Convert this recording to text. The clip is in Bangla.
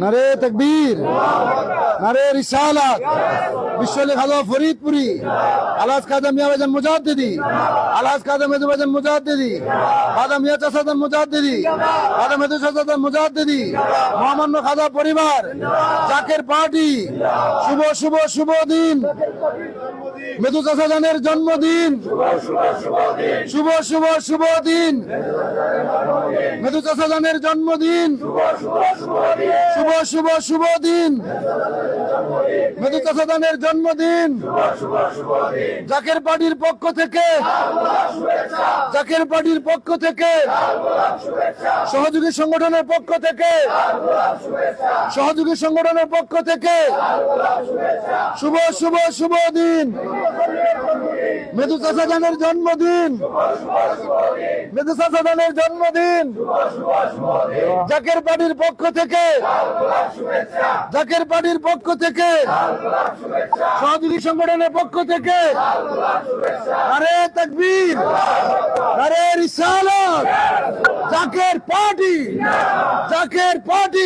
নারে তাকবীর, নারে রিসালাত। বিশ্বলে খাদা ফরিদপুরি, আলাজ খাদা মিয়া বাজান মুজাদ্দিদি, আলাজ খাদা মেদু বাজান মুজাদ্দিদি, খাদা মিয়া চাচাদান মুজাদ্দিদি, খাদা মেদু চাচাদান মুজাদ্দিদি, মহামান্য খাদা পরিবার, জাকের পার্টি, শুভ শুভ শুভ দিন, মেদু চাচাদানের জন্মদিন, শুভ শুভ শুভ দিন, মেদু চাচাদানের জন্মদিন, শুভ শুভ শুভ দিন, মেদু চাচাদানের জন্মদিন। জাকের পার্টির পক্ষ থেকে, জাকের পার্টির পক্ষ থেকে, সহযোগী সংগঠনের পক্ষ থেকে, সহযোগী সংগঠনের পক্ষ থেকে শুভ শুভ শুভ দিন, মেদু চাচাদানের জন্মদিন, মেদু চাচাদানের জন্মদিন। জাকের পার্টির পক্ষ থেকে, জাকের পার্টির পক্ষ থেকে, সহযোগী সংগঠনের পক্ষ থেকে নারে তাকবীর, নারে রিসালাত। জাকের পার্টি, জাকের পার্টি।